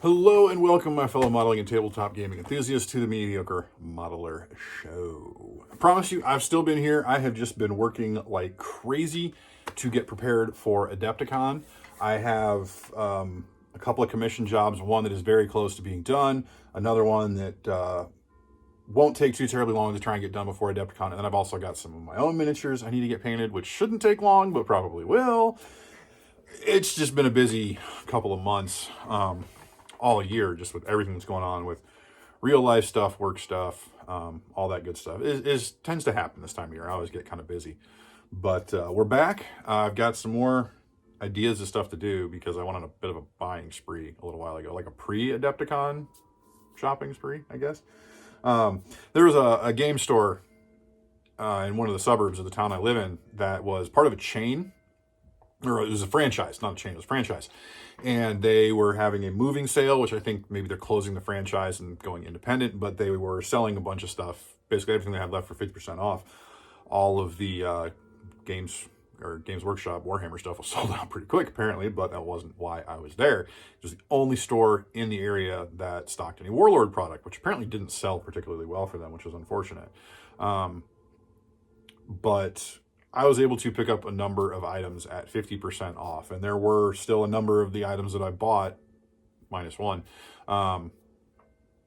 Hello and welcome, my fellow modeling and tabletop gaming enthusiasts, to the Mediocre Modeler Show. I promise you, I've still been here. I have just been working like crazy to get prepared for Adepticon. I have a couple of commission jobs, one that is very close to being done, another one that won't take too terribly long to try and get done before Adepticon, and then I've also got some of my own miniatures I need to get painted, which shouldn't take long, but probably will. It's just been a busy couple of months. All year, just with everything that's going on with real life stuff, work stuff, all that good stuff. Is tends to happen this time of year. I always get kind of busy, but we're back. I've got some more ideas of stuff to do because I went on a bit of a buying spree a little while ago, like a pre-Adepticon shopping spree, I guess. There was a game store in one of the suburbs of the town I live in that was part of a chain, or it was a franchise, not a chain, it was a franchise. And they were having a moving sale, which I think maybe they're closing the franchise and going independent, but they were selling a bunch of stuff, basically everything they had left for 50% off. All of the Games Workshop Warhammer stuff was sold out pretty quick, apparently, but that wasn't why I was there. It was the only store in the area that stocked any Warlord product, which apparently didn't sell particularly well for them, which was unfortunate. But I was able to pick up a number of items at 50% off, and there were still a number of the items that I bought, minus one,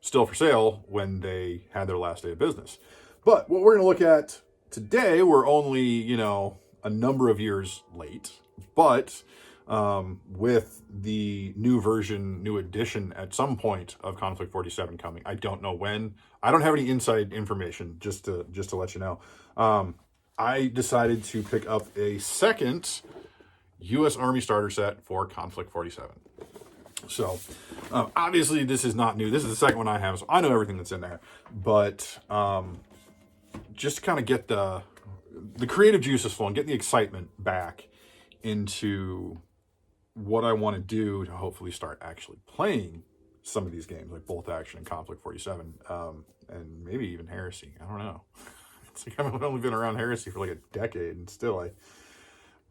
still for sale when they had their last day of business. But what we're going to look at today, we're only, a number of years late, but with the new version, new edition at some point of Conflict 47 coming, I don't know when. I don't have any inside information, just to let you know. I decided to pick up a second U.S. Army starter set for Conflict 47. So, obviously, this is not new. This is the second one I have, so I know everything that's in there. But just to kind of get the creative juices flowing, get the excitement back into what I want to do to hopefully start actually playing some of these games, like Bolt Action and Conflict 47, and maybe even Heresy. I don't know. It's like I've only been around Heresy for like a decade, and still I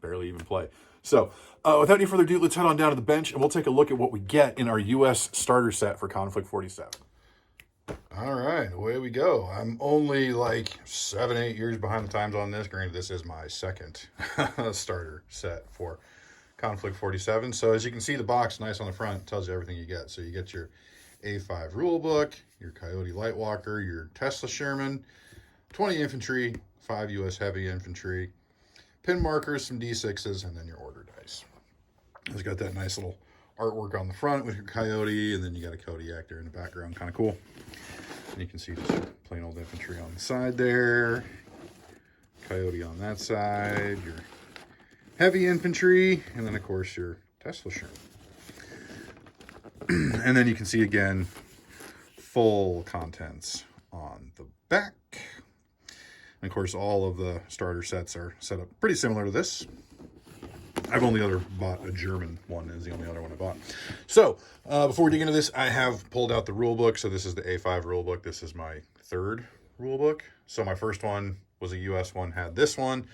barely even play. So, without any further ado, let's head on down to the bench, and we'll take a look at what we get in our U.S. starter set for Conflict 47. All right, away we go. I'm only like 7-8 years behind the times on this. Granted, this is my second starter set for Conflict 47. So as you can see, the box, nice on the front, tells you everything you get. So you get your A5 rulebook, your Coyote Lightwalker, your Tesla Sherman, 20 infantry, 5 U.S. heavy infantry, pin markers, some D6s, and then your order dice. It's got that nice little artwork on the front with your Coyote, and then you got a Kodiak there in the background. Kind of cool. And you can see just plain old infantry on the side there. Coyote on that side, your heavy infantry, and then, of course, your Tesla Sherman. And then you can see, again, full contents on the back. And of course, all of the starter sets are set up pretty similar to this. I've only bought a German one, is the only other one I bought. So, before we dig into this, I have pulled out the rule book. So this is the A5 rule book. This is my third rule book. So my first one was a US one, had this one.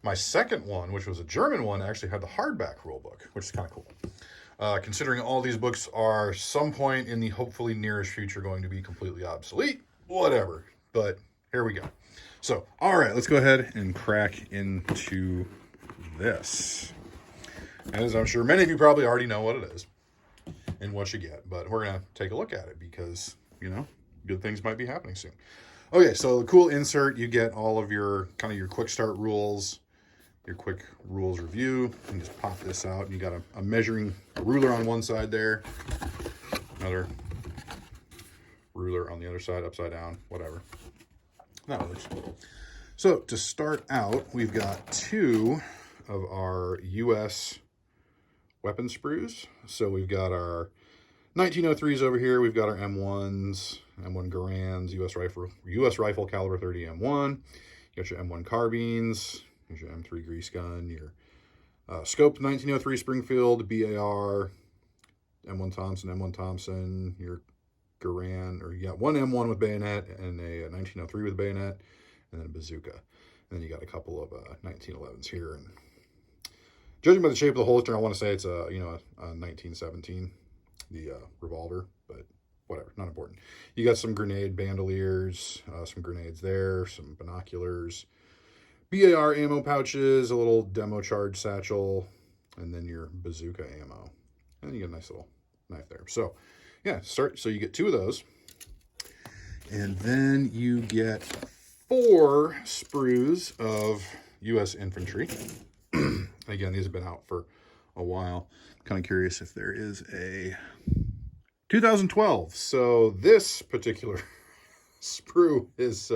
My second one, which was a German one, actually had the hardback rule book, which is kind of cool. Considering all these books are some point in the hopefully nearest future going to be completely obsolete, whatever. But here we go. So, all right, let's go ahead and crack into this. As I'm sure many of you probably already know what it is and what you get, but we're going to take a look at it because, good things might be happening soon. Okay, so the cool insert, you get all of your kind of your quick start rules, your quick rules review. You can just pop this out, and you got a measuring ruler on one side there, another ruler on the other side, upside down, whatever. That works. So to start out, we've got 2 of our U.S. weapon sprues. So we've got our 1903s over here. We've got our M1s, M1 Garands, U.S. rifle caliber 30 M1. You got your M1 carbines. Here's your M3 grease gun. Your scoped 1903 Springfield BAR, M1 Thompson. Your Garand, or you got one M1 with bayonet and a 1903 with bayonet, and then a bazooka. And then you got a couple of 1911s here. And judging by the shape of the holster, I want to say it's a 1917 the revolver, but whatever, not important. You got some grenade bandoliers, some grenades there, some binoculars, BAR ammo pouches, a little demo charge satchel, and then your bazooka ammo. And you get a nice little knife there. So yeah, so you get 2 of those. And then you get 4 sprues of U.S. infantry. Again, these have been out for a while. I'm kind of curious if there is a 2012. So this particular sprue is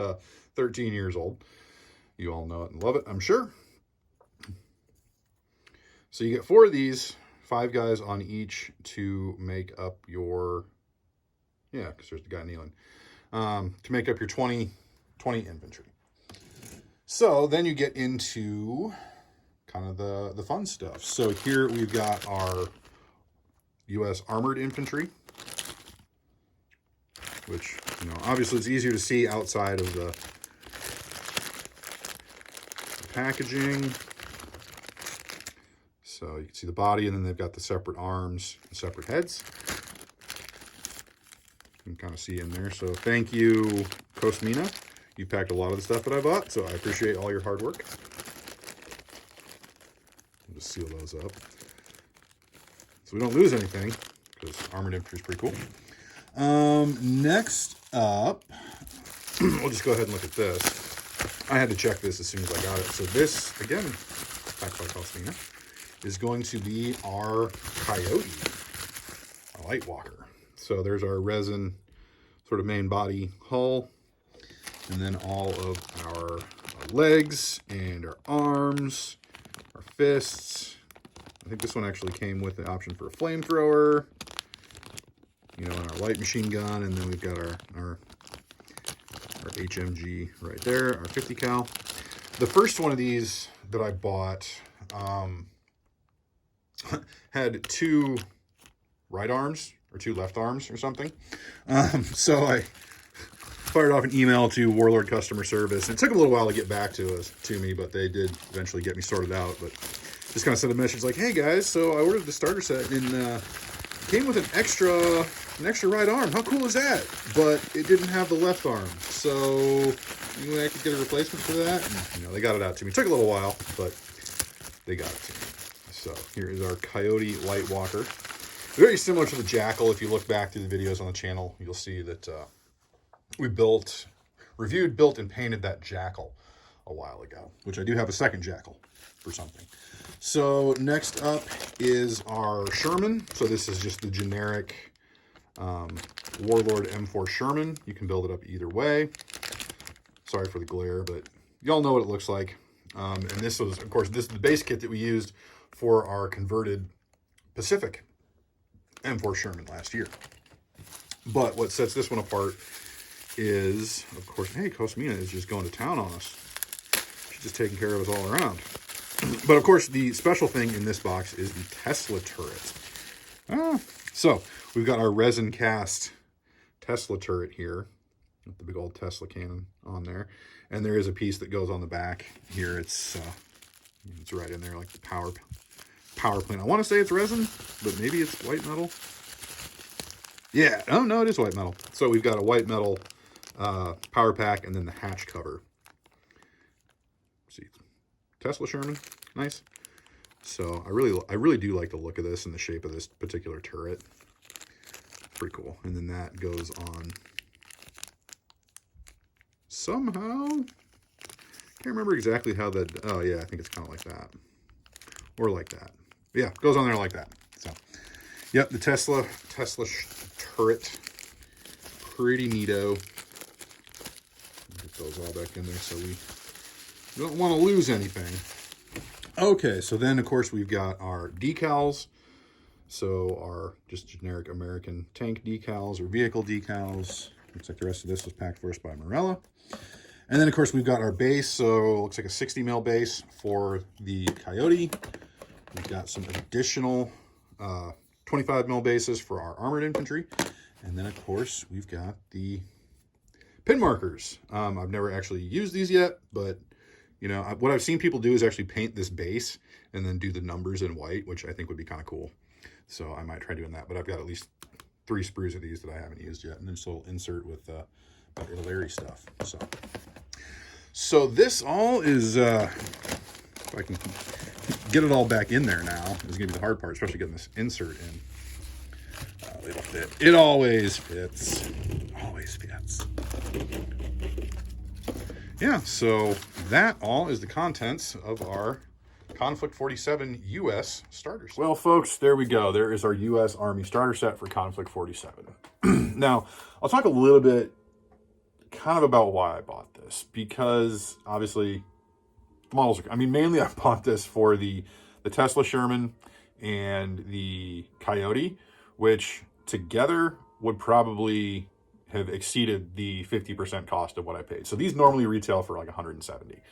13 years old. You all know it and love it, I'm sure. So you get 4 of these, 5 guys on each to make up your, yeah, because there's the guy kneeling, to make up your 20 infantry. So then you get into kind of the fun stuff. So here we've got our U.S. armored infantry, which, you know, obviously it's easier to see outside of the packaging. So you can see the body, and then they've got the separate arms and separate heads. You can kind of see in there. So thank you, Kosmina. You packed a lot of the stuff that I bought, so I appreciate all your hard work. I'll just seal those up so we don't lose anything, because armored infantry is pretty cool. Next up, we'll just go ahead and look at this. I had to check this as soon as I got it. So this, again, packed by Kosmina, is going to be our Coyote, our light walker. So there's our resin sort of main body hull, and then all of our legs and our arms, our fists. I think this one actually came with the option for a flamethrower, you know, and our light machine gun, and then we've got our HMG right there, our 50 cal. The first one of these that I bought had 2 right arms or 2 left arms or something. So I fired off an email to Warlord customer service. And it took them a little while to get back to me, but they did eventually get me sorted out. But just kind of sent a message like, hey guys, so I ordered the starter set, and it came with an extra right arm. How cool is that? But it didn't have the left arm. So I could get a replacement for that. And, you know, they got it out to me. It took a little while, but they got it to me. So here is our Coyote Light Walker. Very similar to the Jackal. If you look back through the videos on the channel, you'll see that we reviewed, built, and painted that Jackal a while ago, which I do have a second Jackal for something. So next up is our Sherman. So this is just the generic Warlord M4 Sherman. You can build it up either way. Sorry for the glare, but y'all know what it looks like. And this was, of course, this is the base kit that we used for our converted Pacific M4 Sherman last year. But what sets this one apart is, of course, hey, Kosmina is just going to town on us. She's just taking care of us all around. But, of course, the special thing in this box is the Tesla turret. So, we've got our resin cast Tesla turret here, with the big old Tesla cannon on there. And there is a piece that goes on the back here. It's right in there, like the power plant. I want to say it's resin, but maybe it's white metal. Yeah, oh no, it is white metal. So we've got a white metal power pack, and then the hatch cover. See, Tesla Sherman, nice. So I really do like the look of this and the shape of this particular turret. Pretty cool. And then that goes on somehow. Can't remember exactly how that. Oh yeah, I think it's kind of like that, or like that. Yeah, goes on there like that. So, yep, the Tesla turret, pretty neato. Get those all back in there so we don't want to lose anything. Okay, so then of course we've got our decals. So our just generic American tank decals or vehicle decals. Looks like the rest of this was packed for us by Morella. And then of course we've got our base. So it looks like a 60 mil base for the Coyote. We've got some additional 25 mil bases for our armored infantry. And then of course we've got the pin markers. I've never actually used these yet, but you know, what I've seen people do is actually paint this base and then do the numbers in white, which I think would be kind of cool. So I might try doing that, but I've got at least 3 sprues of these that I haven't used yet, and then just a little insert with Larry stuff. So this all is, if I can get it all back in there now, is gonna be the hard part, especially getting this insert in. It'll fit. It always fits. Always fits. Yeah, so that all is the contents of our Konflikt 47 US starter set. Well, folks, there we go. There is our US Army starter set for Konflikt 47. Now, I'll talk a little bit kind of about why I bought this, because obviously the models are, I mean, mainly I bought this for the Tesla Sherman and the Coyote, which together would probably have exceeded the 50% cost of what I paid. So these normally retail for like 170.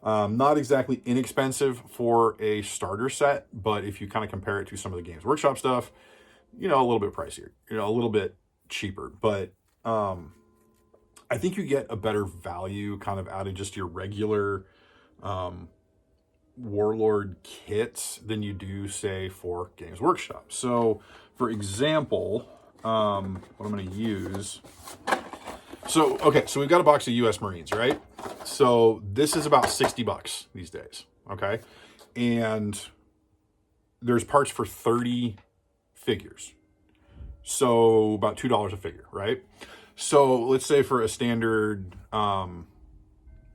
Not exactly inexpensive for a starter set, but if you kind of compare it to some of the Games Workshop stuff, you know, a little bit pricier, you know, a little bit cheaper. But I think you get a better value kind of out of just your regular Warlord kits than you do, say, for Games Workshop. So, for example, what I'm going to use... So, okay, so we've got a box of U.S. Marines, right? So this is about $60 these days, okay? And there's parts for 30 figures. So about $2 a figure, right? So let's say for a standard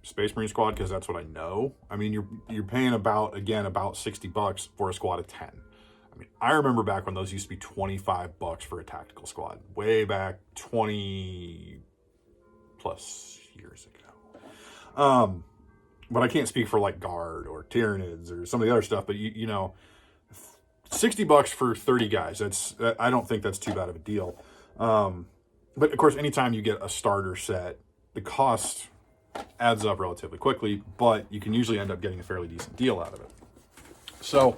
Space Marine squad, because that's what I know. I mean, you're paying about $60 for a squad of 10. I mean, I remember back when those used to be $25 for a tactical squad, way back 20 plus years ago. But I can't speak for like Guard or Tyranids or some of the other stuff, but you know, $60 for 30 guys, I don't think that's too bad of a deal. But of course, anytime you get a starter set, the cost adds up relatively quickly, but you can usually end up getting a fairly decent deal out of it. So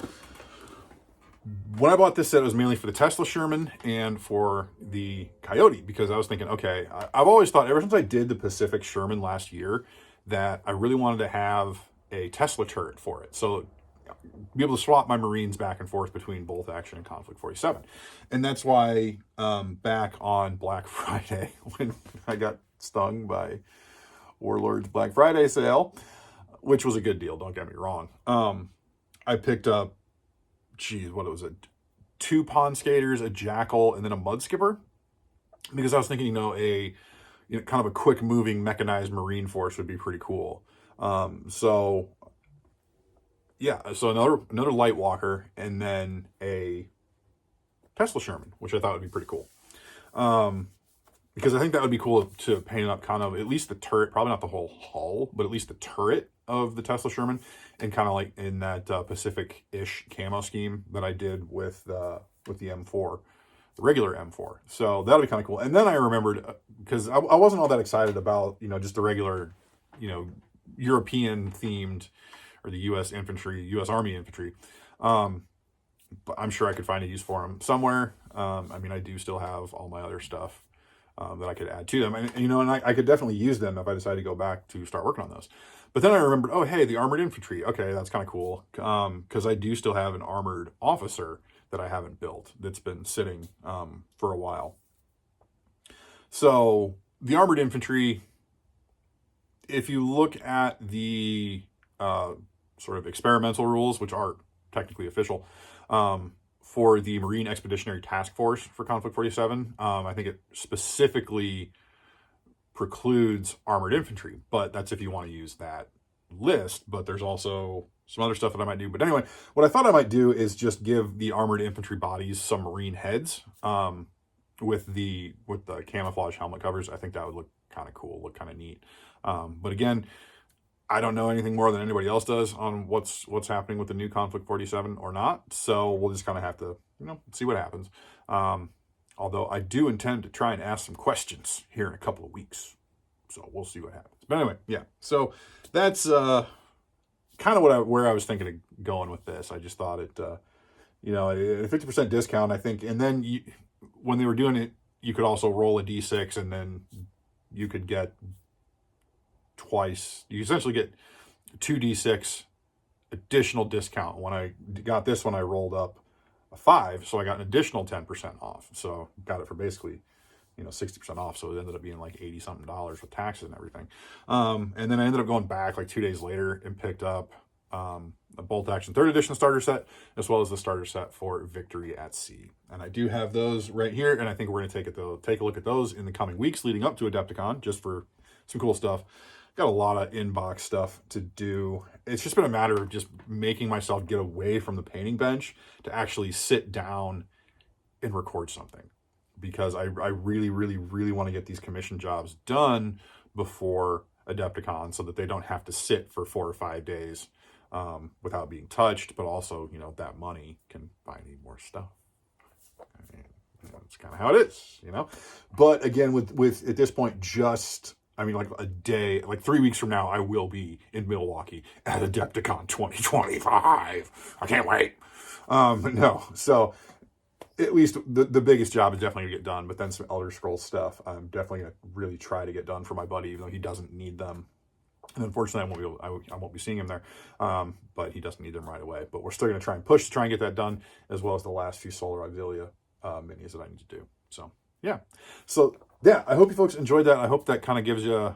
when I bought this set, it was mainly for the Tesla Sherman and for the Coyote, because I was thinking, okay, I've always thought, ever since I did the Pacific Sherman last year, that I really wanted to have a Tesla turret for it. So be able to swap my Marines back and forth between Bolt Action and Konflikt 47. And that's why back on Black Friday, when I got stung by Warlord's Black Friday sale, which was a good deal, don't get me wrong, I picked up, what it was, 2 Pond Skaters, a Jackal, and then a Mud Skipper, because I was thinking, kind of a quick moving mechanized Marine force would be pretty cool. So another Light Walker, and then a Tesla Sherman, which I thought would be pretty cool. Because I think that would be cool to paint up kind of at least the turret, probably not the whole hull, but at least the turret of the Tesla Sherman, and kind of like in that Pacific-ish camo scheme that I did with the M4, the regular M4. So that'll be kind of cool. And then I remembered, because I wasn't all that excited about, just the regular, European themed, or the U.S. infantry, U.S. Army infantry. But I'm sure I could find a use for them somewhere. I mean, I do still have all my other stuff that I could add to them. And I could definitely use them if I decide to go back to start working on those. But then I remembered, oh, hey, the armored infantry. Okay, that's kind of cool. Because I do still have an armored officer that I haven't built that's been sitting for a while. So the armored infantry, if you look at the sort of experimental rules, which are technically official, for the Marine Expeditionary Task Force for Konflikt 47, I think it specifically precludes armored infantry, but that's if you want to use that list. But there's also some other stuff that I might do. But anyway, what I thought I might do is just give the armored infantry bodies some Marine heads with the camouflage helmet covers. I think that would look kind of cool, look kind of neat. But again, I don't know anything more than anybody else does on what's happening with the new Konflikt 47 or not. So we'll just kind of have to, see what happens. Although I do intend to try and ask some questions here in a couple of weeks. So we'll see what happens. But anyway, yeah. So that's kind of where I was thinking of going with this. I just thought it, a 50% discount, I think. And then when they were doing it, you could also roll a D6, and then you could get twice. You essentially get 2d6 additional discount. When I got this one, I rolled up a 5, so I got an additional 10% off. So got it for basically, 60% off. So it ended up being like 80 something dollars with taxes and everything. And then I ended up going back like 2 days later and picked up a bolt action 3rd edition starter set, as well as the starter set for Victory at Sea. And I do have those right here, and I think we're going to take a look at those in the coming weeks leading up to Adepticon, just for some cool stuff. Got a lot of inbox stuff to do. It's just been a matter of just making myself get away from the painting bench to actually sit down and record something, because I really, really, really want to get these commission jobs done before Adepticon, so that they don't have to sit for 4 or 5 days without being touched, but also, that money can buy me more stuff. I mean, that's kind of how it is, But again, with at this point, like a day, like 3 weeks from now, I will be in Milwaukee at Adepticon 2025. I can't wait. No, so at least the biggest job is definitely gonna get done, but then some Elder Scrolls stuff I'm definitely gonna really try to get done for my buddy, even though he doesn't need them. And unfortunately, I won't be seeing him there, but he doesn't need them right away. But we're still going to try and get that done, as well as the last few Solar Auxilia minis that I need to do. So, yeah. I hope you folks enjoyed that. I hope that kind of gives you,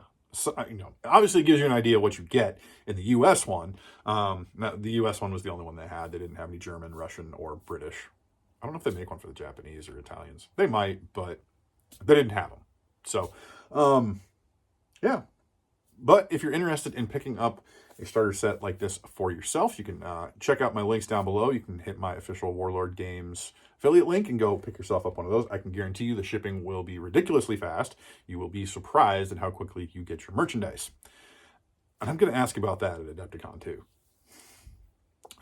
obviously it gives you an idea of what you get in the U.S. one. The U.S. one was the only one they had. They didn't have any German, Russian, or British. I don't know if they make one for the Japanese or Italians. They might, but they didn't have them. So, yeah. But if you're interested in picking up a starter set like this for yourself, you can check out my links down below. You can hit my official Warlord Games affiliate link and go pick yourself up one of those. I can guarantee you the shipping will be ridiculously fast. You will be surprised at how quickly you get your merchandise. And I'm going to ask about that at Adepticon too.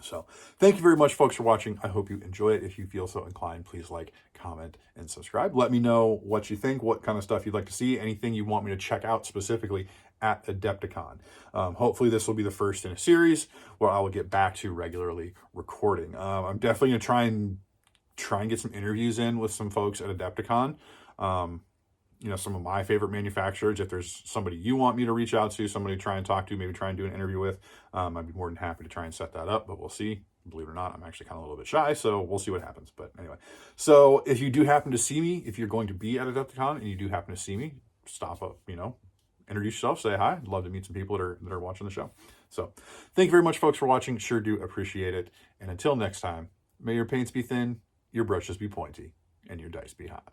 So thank you very much, folks, for watching. I hope you enjoy it. If you feel so inclined, please like, comment, and subscribe. Let me know what you think, what kind of stuff you'd like to see, anything you want me to check out specifically at Adepticon. Hopefully this will be the first in a series where I will get back to regularly recording. I'm definitely going to try and get some interviews in with some folks at Adepticon. Some of my favorite manufacturers. If there's somebody you want me to reach out to, somebody to try and talk to, maybe try and do an interview with, I'd be more than happy to try and set that up, but we'll see. Believe it or not, I'm actually kind of a little bit shy, so we'll see what happens. But anyway, so if you do happen to see me, if you're going to be at Adepticon and you do happen to see me, stop up, introduce yourself, say hi. I'd love to meet some people that are watching the show. So thank you very much, folks, for watching. Sure do appreciate it. And until next time, may your paints be thin, your brushes be pointy, and your dice be hot.